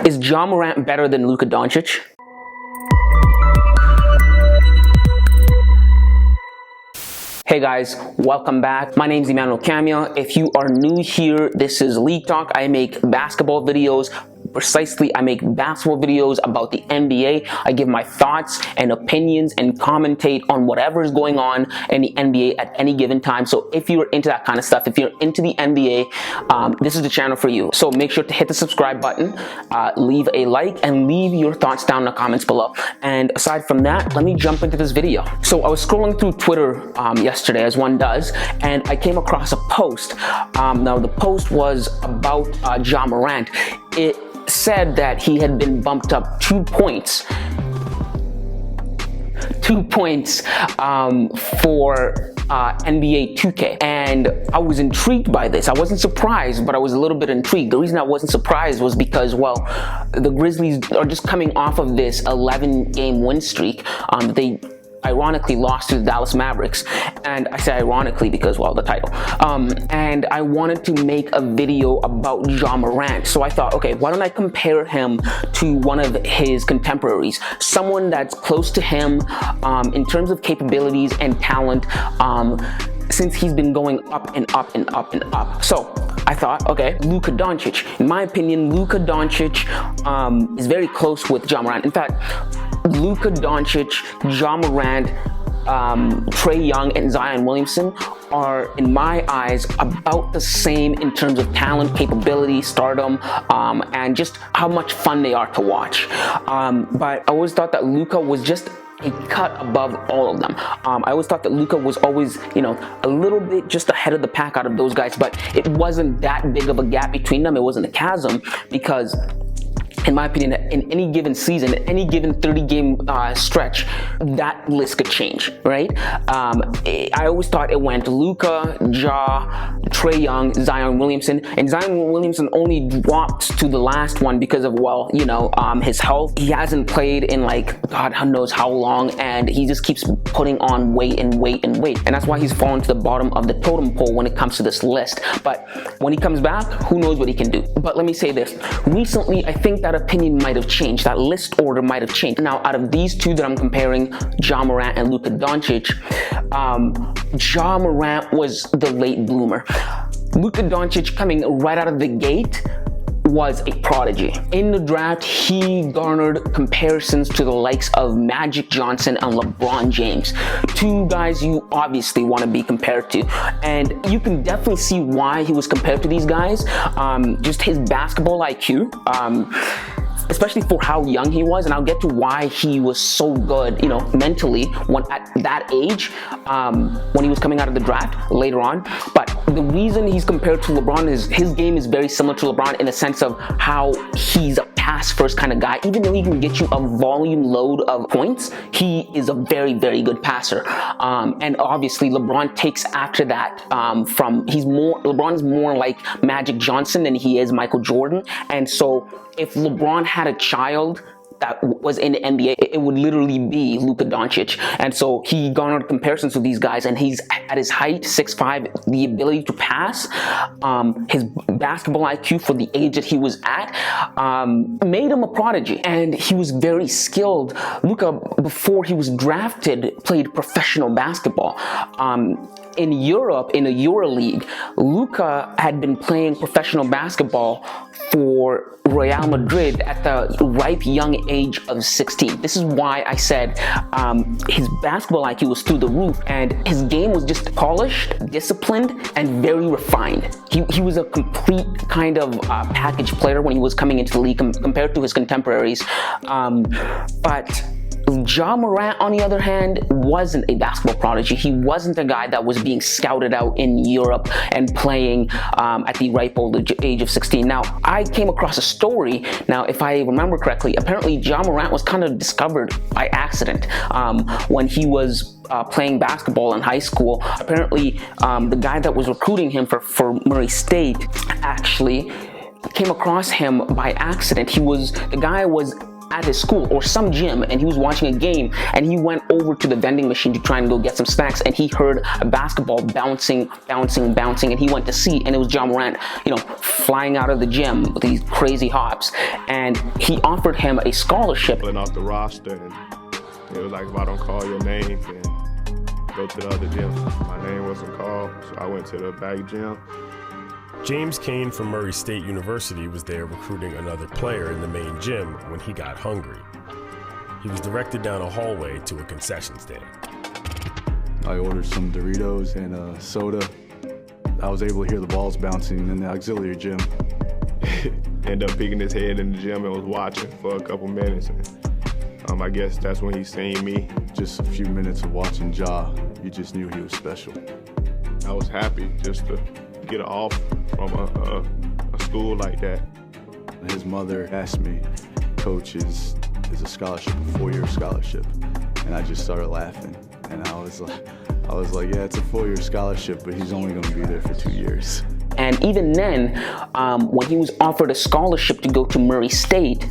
Is Ja Morant better than Luka Doncic? Hey guys, welcome back. My name is Emmanuel Camia. If you are new here, this is League Talk. I make basketball videos. Precisely, I make basketball videos about the NBA. I give my thoughts and opinions and commentate on whatever is going on in the NBA at any given time. So if you're into that kind of stuff, if you're into the NBA, this is the channel for you. So make sure to hit the subscribe button, leave a like, and leave your thoughts down in the comments below. And aside from that, let me jump into this video. So I was scrolling through Twitter yesterday, as one does, and I came across a post. Now the post was about Ja Morant. It said that he had been bumped up 2 points for NBA 2K, and I was intrigued by this. I wasn't surprised, but I was a little bit intrigued. The reason I wasn't surprised was because, well, the Grizzlies are just coming off of this 11-game win streak. They ironically lost to the Dallas Mavericks, and I say ironically because, well, the title. And I wanted to make a video about Ja Morant, so I thought, okay, why don't I compare him to one of his contemporaries, someone that's close to him in terms of capabilities and talent, since he's been going up and up and up and up. So I thought, okay, Luka Doncic. In my opinion, Luka Doncic is very close with Ja Morant. In fact, Luka Doncic, Ja Morant, Trae Young, and Zion Williamson are, in my eyes, about the same in terms of talent, capability, stardom, and just how much fun they are to watch. But I always thought that Luka was just a cut above all of them. I always thought that Luka was always, a little bit just ahead of the pack out of those guys, but it wasn't that big of a gap between them. It wasn't a chasm, because in my opinion, in any given season, any given 30-game stretch, that list could change, right? I always thought it went Luka, Ja, Trae Young, Zion Williamson, and Zion Williamson only dropped to the last one because of, well, his health. He hasn't played in God knows how long, and he just keeps putting on weight and weight and weight, and that's why he's fallen to the bottom of the totem pole when it comes to this list. But when he comes back, who knows what he can do. But let me say this, recently I think that opinion might have changed, that list order might have changed. Now, out of these two that I'm comparing, Ja Morant and Luka Doncic, Ja Morant was the late bloomer. Luka Doncic, coming right out of the gate, was a prodigy. In the draft, he garnered comparisons to the likes of Magic Johnson and LeBron James, two guys you obviously want to be compared to, and you can definitely see why he was compared to these guys. Just his basketball IQ, especially for how young he was, and I'll get to why he was so good, mentally at that age, when he was coming out of the draft later on. But the reason he's compared to LeBron is his game is very similar to LeBron in the sense of how he's a pass-first kind of guy. Even though he can get you a volume load of points, he is a very, very good passer. And obviously, LeBron takes after that. LeBron is more like Magic Johnson than he is Michael Jordan, and so if LeBron had a child that was in the NBA, it would literally be Luka Doncic. And so he garnered comparisons to these guys, and he's at his height, 6'5", the ability to pass, his basketball IQ for the age that he was at, made him a prodigy. And he was very skilled. Luka, before he was drafted, played professional basketball. In Europe, in a EuroLeague, Luka had been playing professional basketball for Real Madrid at the ripe young age of 16. This is why I said his basketball IQ was through the roof, and his game was just polished, disciplined, and very refined. He was a complete kind of package player when he was coming into the league compared to his contemporaries. But Ja Morant, on the other hand, wasn't a basketball prodigy. He wasn't a guy that was being scouted out in Europe and playing at the ripe old age of 16. Now, I came across a story. Now, if I remember correctly, apparently Ja Morant was kind of discovered by accident when he was playing basketball in high school. Apparently, the guy that was recruiting him for Murray State actually came across him by accident. The guy was at his school or some gym, and he was watching a game, and he went over to the vending machine to try and go get some snacks, and he heard a basketball bouncing, and he went to see, and it was Ja Morant, flying out of the gym with these crazy hops, and he offered him a scholarship. Pulling off the roster, and it was like, if I don't call your name, then go to the other gym. My name wasn't called, so I went to the back gym. James Kane from Murray State University was there recruiting another player in the main gym when he got hungry. He was directed down a hallway to a concession stand. I ordered some Doritos and a soda. I was able to hear the balls bouncing in the auxiliary gym. Ended up peeking his head in the gym and was watching for a couple minutes. And, I guess that's when he seen me. Just a few minutes of watching Ja, you just knew he was special. I was happy just to get off from a school like that. His mother asked me, Coach, is a scholarship a 4-year scholarship? And I just started laughing. And I was like, yeah, it's a 4-year scholarship, but he's only gonna be there for 2 years. And even then, when he was offered a scholarship to go to Murray State,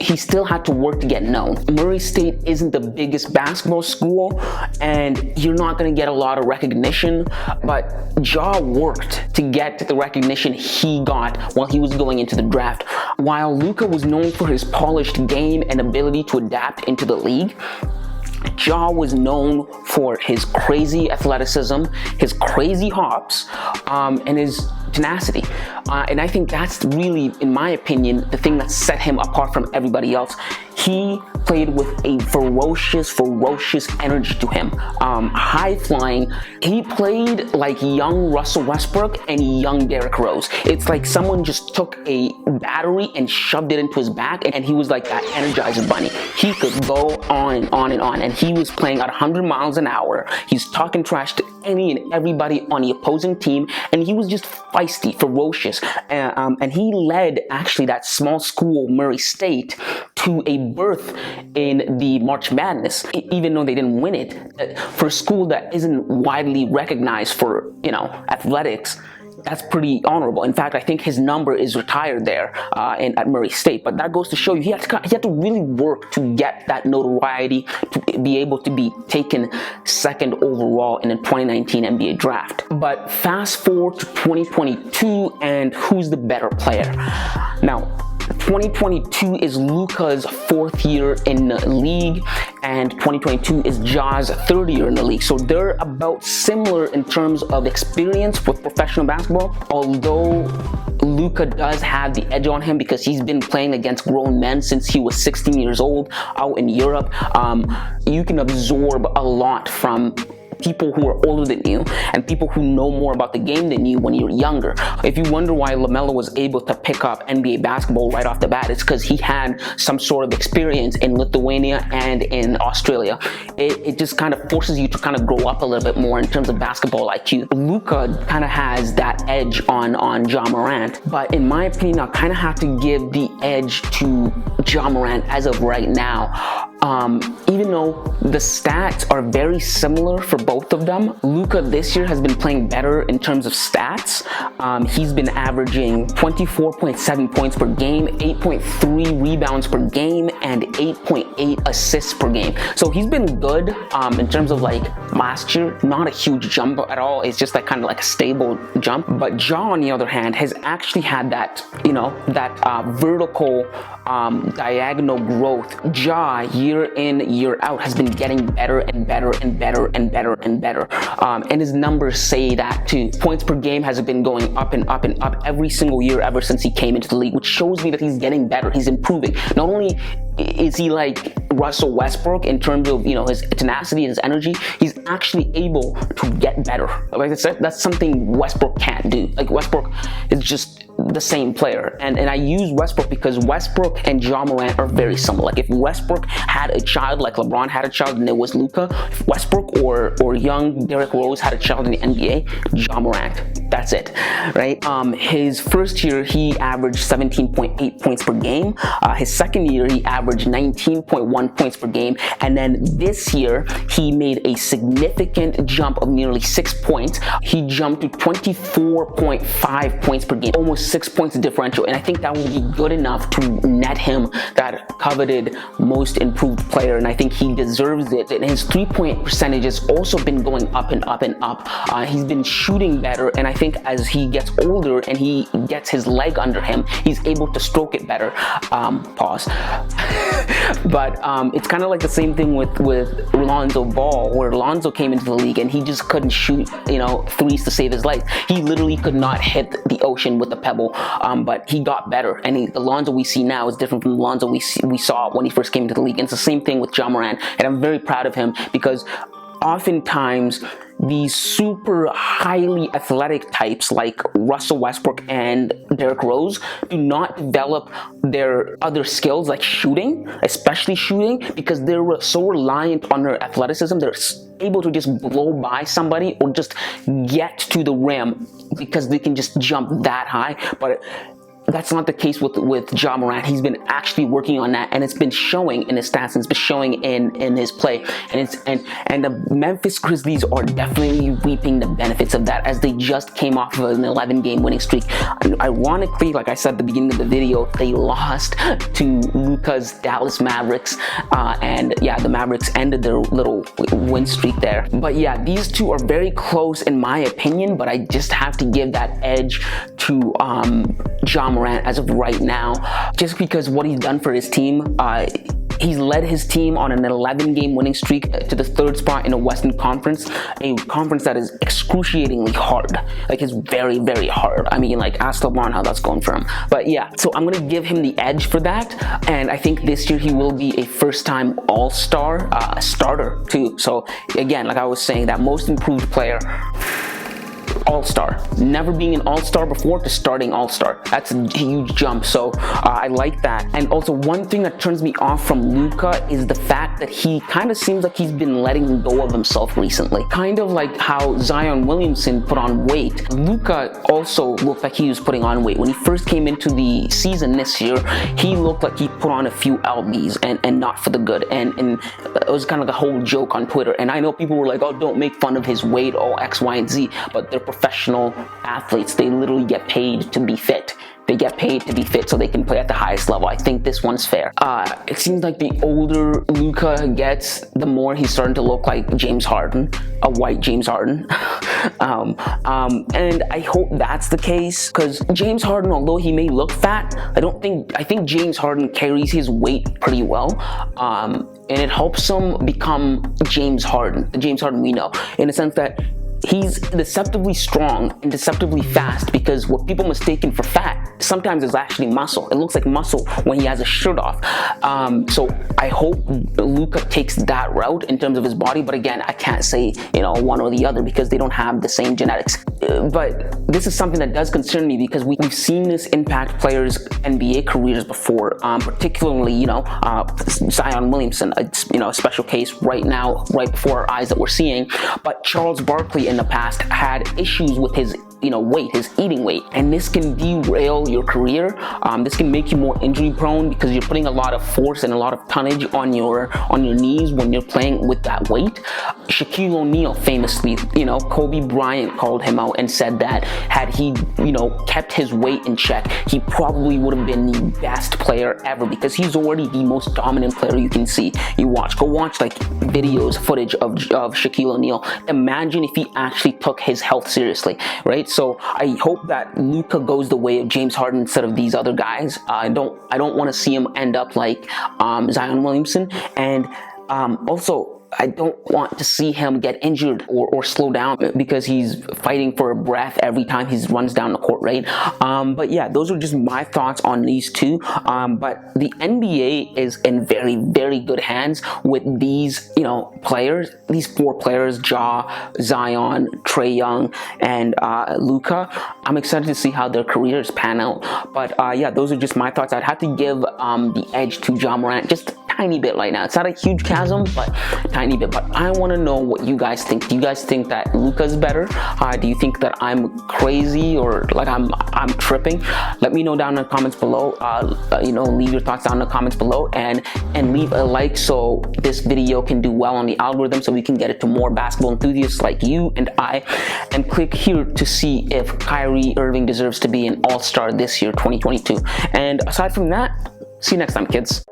he still had to work to get known. Murray State isn't the biggest basketball school, and you're not going to get a lot of recognition, but Ja worked to get the recognition he got while he was going into the draft. While Luka was known for his polished game and ability to adapt into the league, Ja was known for his crazy athleticism, his crazy hops, and his tenacity. And I think that's really, in my opinion, the thing that set him apart from everybody else. He played with a ferocious energy to him. High flying. He played like young Russell Westbrook and young Derrick Rose. It's like someone just took a battery and shoved it into his back, and he was like that Energizer bunny. He could go on and on and on, and he was playing at 100 miles an hour. He's talking trash to any and everybody on the opposing team, and he was just feisty, ferocious, and he led actually that small school, Murray State, to a berth in the March Madness, even though they didn't win it. For a school that isn't widely recognized for, athletics, that's pretty honorable. In fact, I think his number is retired there at Murray State. But that goes to show you he had to really work to get that notoriety, to be able to be taken second overall in the 2019 NBA draft. But fast forward to 2022, and who's the better player? Now, 2022 is Luka's 4th year in the league, and 2022 is Ja's 3rd year in the league. So they're about similar in terms of experience with professional basketball, although Luka does have the edge on him because he's been playing against grown men since he was 16 years old out in Europe. You can absorb a lot from people who are older than you and people who know more about the game than you when you're younger. If you wonder why LaMelo was able to pick up NBA basketball right off the bat, it's because he had some sort of experience in Lithuania and in Australia. It just kind of forces you to kind of grow up a little bit more in terms of basketball IQ. Luka kind of has that edge on Ja Morant, but in my opinion, I kind of have to give the edge to Ja Morant as of right now. Even though the stats are very similar for both of them, Luka this year has been playing better in terms of stats. He's been averaging 24.7 points per game, 8.3 rebounds per game, and 8.8 assists per game. So he's been good in terms of like last year, not a huge jump at all. It's just like kind of like a stable jump. But Ja, on the other hand, has actually had that, vertical diagonal growth. Ja, year in, year out, has been getting better and better and better and better and better. And his numbers say that too. Points per game has been going up and up and up every single year ever since he came into the league, which shows me that he's getting better. He's improving. Not only is he like Russell Westbrook in terms of, his tenacity and his energy, he's actually able to get better. Like I said, that's something Westbrook can't do. Like Westbrook is just the same player. And I use Westbrook because Westbrook and Ja Morant are very similar. Like if Westbrook had a child like LeBron had a child and it was Luka, if Westbrook or young Derrick Rose had a child in the NBA, Ja Morant. That's it, right? His first year, he averaged 17.8 points per game. His second year, he averaged 19.1 points per game. And then this year, he made a significant jump of nearly 6 points. He jumped to 24.5 points per game, almost 6 points differential. And I think that will be good enough to net him that coveted most improved player, and I think he deserves it. And his 3-point percentage has also been going up and up and up. He's been shooting better, and I think as he gets older and he gets his leg under him, he's able to stroke it better. Pause. But it's kind of like the same thing with Lonzo Ball, where Lonzo came into the league and he just couldn't shoot, threes to save his life. He literally could not hit the ocean with a pebble, but he got better. And the Lonzo we see now is different from the Lonzo we saw when he first came into the league. And it's the same thing with Ja Morant, and I'm very proud of him because oftentimes these super highly athletic types like Russell Westbrook and Derrick Rose do not develop their other skills like shooting, especially shooting, because they're so reliant on their athleticism. They're able to just blow by somebody or just get to the rim because they can just jump that high. But that's not the case with Ja Morant. He's been actually working on that, and it's been showing in his stats, and it's been showing in his play. And the Memphis Grizzlies are definitely reaping the benefits of that, as they just came off of an 11-game winning streak. And ironically, like I said at the beginning of the video, they lost to Luka's Dallas Mavericks, and yeah, the Mavericks ended their little win streak there. But yeah, these two are very close in my opinion, but I just have to give that edge to Ja Morant as of right now, just because what he's done for his team. He's led his team on an 11-game winning streak to the 3rd spot in a Western Conference, a conference that is excruciatingly hard. Like, it's very, very hard. I mean, like, ask LeBron how that's going for him. But yeah, so I'm gonna give him the edge for that, and I think this year he will be a first-time All-Star starter too. So again, like I was saying, that most improved player, All-Star. Never being an All-Star before to starting All-Star. That's a huge jump, so I like that. And also, one thing that turns me off from Luka is the fact that he kind of seems like he's been letting go of himself recently. Kind of like how Zion Williamson put on weight. Luka also looked like he was putting on weight. When he first came into the season this year, he looked like he put on a few lbs and not for the good. And it was kind of like a whole joke on Twitter. And I know people were like, oh, don't make fun of his weight, oh, X, Y, and Z. But they're professional athletes. They literally get paid to be fit. They get paid to be fit so they can play at the highest level. I think this one's fair. It seems like the older Luka gets, the more he's starting to look like James Harden, a white James Harden. And I hope that's the case, because James Harden, although he may look fat, I think James Harden carries his weight pretty well. And it helps him become James Harden, the James Harden we know, in the sense that he's deceptively strong and deceptively fast, because what people mistaken for fat sometimes is actually muscle. It looks like muscle when he has a shirt off. So I hope Luka takes that route in terms of his body, but again, I can't say one or the other because they don't have the same genetics. But this is something that does concern me, because we've seen this impact players' NBA careers before, particularly Zion Williamson, a special case right now, right before our eyes that we're seeing. But Charles Barkley in the past had issues with his weight, his eating weight, and this can derail your career. This can make you more injury prone because you're putting a lot of force and a lot of tonnage on your knees when you're playing with that weight. Shaquille O'Neal famously, Kobe Bryant called him out and said that had he, kept his weight in check, he probably would have been the best player ever, because he's already the most dominant player you can see. Go watch like videos, footage of Shaquille O'Neal. Imagine if he actually took his health seriously, right? So I hope that Luka goes the way of James Harden instead of these other guys. I don't want to see him end up like Zion Williamson, and also I don't want to see him get injured or slow down because he's fighting for a breath every time he runs down the court, right? But yeah, those are just my thoughts on these two. But the NBA is in very, very good hands with these, players, these 4 players, Ja, Zion, Trae Young, and Luka. I'm excited to see how their careers pan out. But yeah, those are just my thoughts. I'd have to give the edge to Ja Morant just a tiny bit right now. It's not a huge chasm, but tiny bit. But I want to know what you guys think. Do you guys think that Luka's better? Do you think that I'm crazy or like I'm tripping? Let me know down in the comments below. Leave your thoughts down in the comments below, and leave a like so this video can do well on the algorithm, so we can get it to more basketball enthusiasts like you and I. And click here to see if Kyrie Irving deserves to be an All-Star this year, 2022. And aside from that, see you next time, kids.